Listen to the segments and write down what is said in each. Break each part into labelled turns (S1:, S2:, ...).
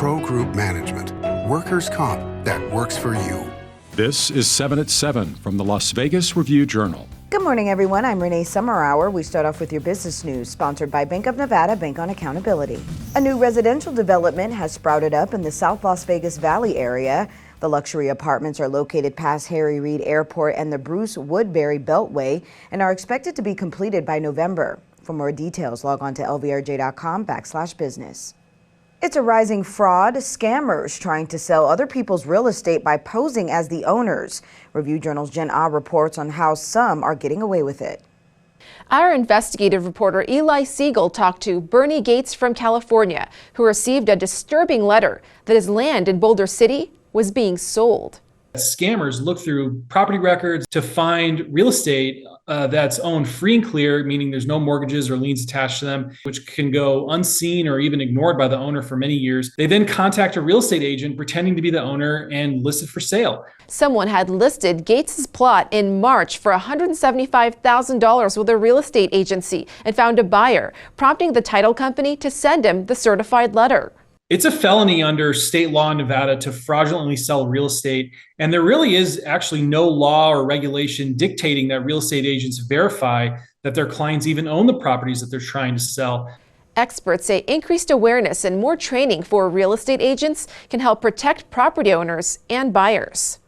S1: Pro Group Management. Workers' comp that works for you.
S2: This is 7 at 7 from the Las Vegas Review-Journal.
S3: Good morning, everyone. I'm Renee Summerhour. We start off with your business news, sponsored by Bank of Nevada, Bank on Accountability. A new residential development has sprouted up in the South Las Vegas Valley area. The luxury apartments are located past Harry Reid Airport and the Bruce Woodbury Beltway and are expected to be completed by November. For more details, log on to lvrj.com/business. It's a rising fraud, scammers trying to sell other people's real estate by posing as the owners. Review Journal's Jen Ah reports on how some are getting away with it.
S4: Our investigative reporter Eli Siegel talked to Bernie Gates from California, who received a disturbing letter that his land in Boulder City was being sold.
S5: Scammers look through property records to find real estate that's owned free and clear, meaning there's no mortgages or liens attached to them, which can go unseen or even ignored by the owner for many years. They then contact a real estate agent pretending to be the owner and list it for sale.
S4: Someone had listed Gates's plot in March for $175,000 with a real estate agency and found a buyer, prompting the title company to send him the certified letter.
S5: It's a felony under state law in Nevada to fraudulently sell real estate, and there really is actually no law or regulation dictating that real estate agents verify that their clients even own the properties that they're trying to sell.
S4: Experts say increased awareness and more training for real estate agents can help protect property owners and buyers.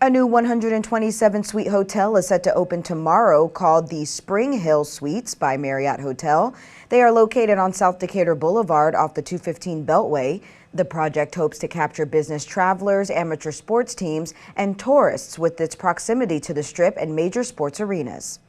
S3: A new 127-suite hotel is set to open tomorrow called the Spring Hill Suites by Marriott Hotel. They are located on South Decatur Boulevard off the 215 Beltway. The project hopes to capture business travelers, amateur sports teams, and tourists with its proximity to the Strip and major sports arenas.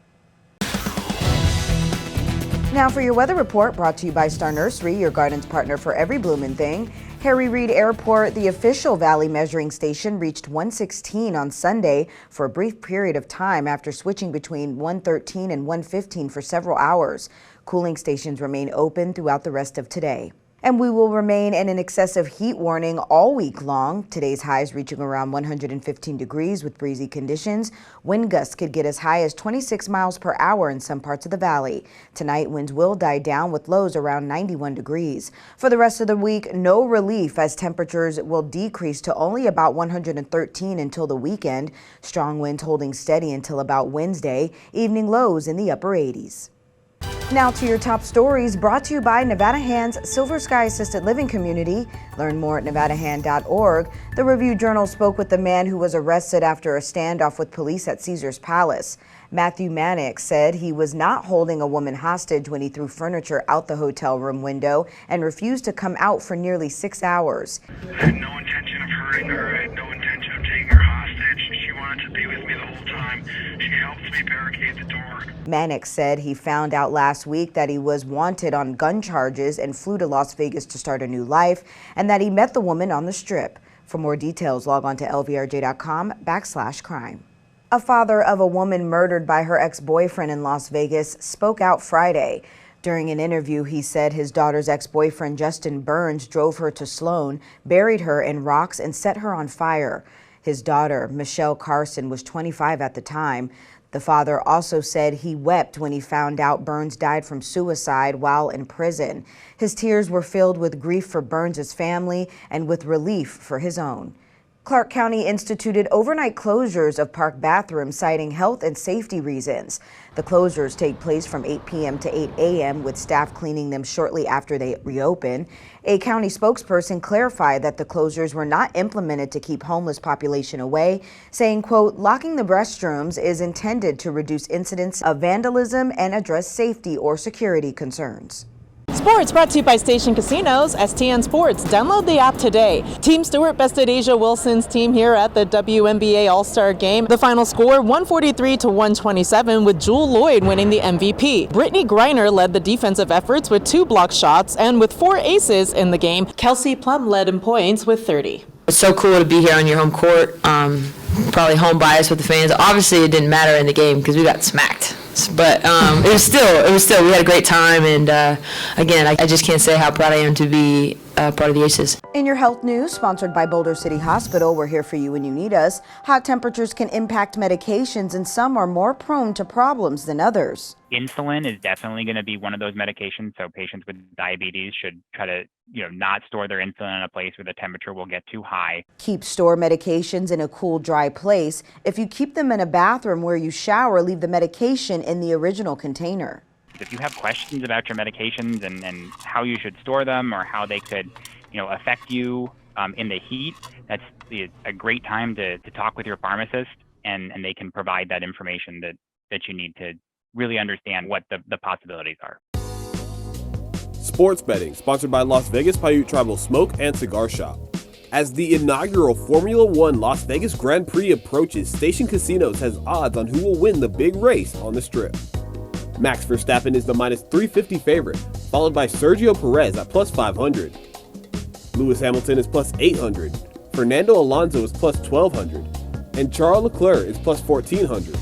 S3: Now for your weather report, brought to you by Star Nursery, your garden's partner for every bloomin' thing. Harry Reid Airport, the official valley measuring station, reached 116 on Sunday for a brief period of time after switching between 113 and 115 for several hours. Cooling stations remain open throughout the rest of today. And we will remain in an excessive heat warning all week long. Today's highs reaching around 115 degrees with breezy conditions. Wind gusts could get as high as 26 miles per hour in some parts of the valley. Tonight, winds will die down with lows around 91 degrees. For the rest of the week, no relief as temperatures will decrease to only about 113 until the weekend. Strong winds holding steady until about Wednesday. Evening lows in the upper 80s. Now to your top stories, brought to you by Nevada Hand's Silver Sky Assisted Living Community. Learn more at nevadahand.org. The Review Journal spoke with the man who was arrested after a standoff with police at Caesars Palace. Matthew Mannix said he was not holding a woman hostage when he threw furniture out the hotel room window and refused to come out for nearly 6 hours.
S6: I had no intention of hurting her. I had no intention of taking her hostage. She wanted to be with me the whole time. She helped me barricade the door.
S3: Mannix said he found out last week that he was wanted on gun charges and flew to Las Vegas to start a new life, and that he met the woman on the Strip. For more details, log on to lvrj.com/crime. A father of a woman murdered by her ex-boyfriend in Las Vegas spoke out Friday. During an interview, he said his daughter's ex-boyfriend, Justin Burns, drove her to Sloan, buried her in rocks, and set her on fire. His daughter, Michelle Carson, was 25 at the time. The father also said he wept when he found out Burns died from suicide while in prison. His tears were filled with grief for Burns' family and with relief for his own. Clark County instituted overnight closures of park bathrooms, citing health and safety reasons. The closures take place from 8 p.m. to 8 a.m. with staff cleaning them shortly after they reopen. A county spokesperson clarified that the closures were not implemented to keep homeless population away, saying, quote, locking the restrooms is intended to reduce incidents of vandalism and address safety or security concerns.
S7: Sports brought to you by Station Casinos, STN Sports. Download the app today. Team Stewart bested Asia Wilson's team here at the WNBA All-Star Game. The final score, 143-127, with Jewel Lloyd winning the MVP. Brittany Griner led the defensive efforts with 2 block shots, and with 4 aces in the game, Kelsey Plum led in points with 30.
S8: It's so cool to be here on your home court. Probably home bias with the fans. Obviously, it didn't matter in the game because we got smacked. But it was still, we had a great time. And again, I just can't say how proud I am to be part of the Aces.
S3: In your health news, sponsored by Boulder City Hospital, we're here for you when you need us. Hot temperatures can impact medications, and some are more prone to problems than others.
S9: Insulin is definitely going to be one of those medications, so patients with diabetes should try to not store their insulin in a place where the temperature will get too high.
S3: Keep store medications in a cool, dry place. If you keep them in a bathroom where you shower, leave the medication in the original container.
S9: If you have questions about your medications and how you should store them or how they could affect you in the heat, that's a great time to talk with your pharmacist, and they can provide that information that you need to really understand what the possibilities are.
S10: Sports betting, sponsored by Las Vegas Paiute Tribal Smoke and Cigar Shop. As the inaugural Formula One Las Vegas Grand Prix approaches, Station Casinos has odds on who will win the big race on the Strip. Max Verstappen is the minus 350 favorite, followed by Sergio Perez at plus 500. Lewis Hamilton is plus 800, Fernando Alonso is plus 1200, and Charles Leclerc is plus 1400.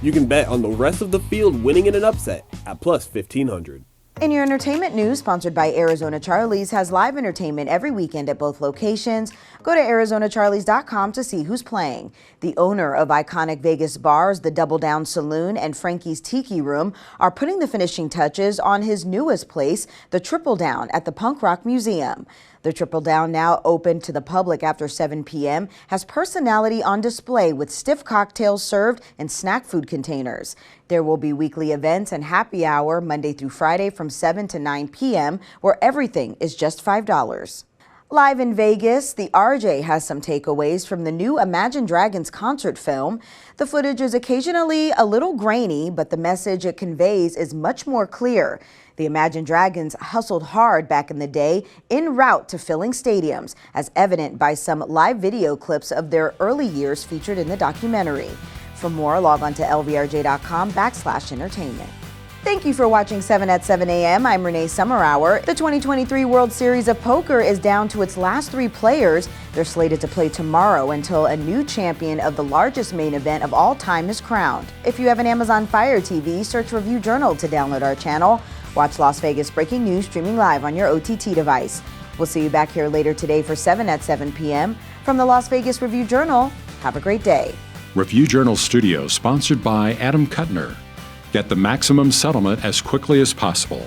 S10: You can bet on the rest of the field winning in an upset at plus 1500.
S3: In your entertainment news, sponsored by Arizona Charlie's, has live entertainment every weekend at both locations. Go to ArizonaCharlies.com to see who's playing. The owner of iconic Vegas bars, the Double Down Saloon and Frankie's Tiki Room, are putting the finishing touches on his newest place, the Triple Down at the Punk Rock Museum. The Triple Down, now open to the public after 7 p.m., has personality on display with stiff cocktails served in snack food containers. There will be weekly events and happy hour Monday through Friday from 7 to 9 p.m., where everything is just $5. Live in Vegas, the RJ has some takeaways from the new Imagine Dragons concert film. The footage is occasionally a little grainy, but the message it conveys is much more clear. The Imagine Dragons hustled hard back in the day, en route to filling stadiums, as evident by some live video clips of their early years featured in the documentary. For more, log on to lvrj.com/entertainment. Thank you for watching 7 at 7 a.m. I'm Renee Summerhour. The 2023 World Series of Poker is down to its last 3 players. They're slated to play tomorrow until a new champion of the largest main event of all time is crowned. If you have an Amazon Fire TV, search Review Journal to download our channel. Watch Las Vegas Breaking News streaming live on your OTT device. We'll see you back here later today for 7 at 7 p.m. From the Las Vegas Review Journal, have a great day.
S2: Review Journal Studio, sponsored by Adam Kuttner. Get the maximum settlement as quickly as possible.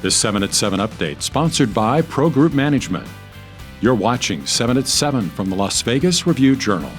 S2: This 7 at 7 update, sponsored by Pro Group Management. You're watching 7 at 7 from the Las Vegas Review Journal.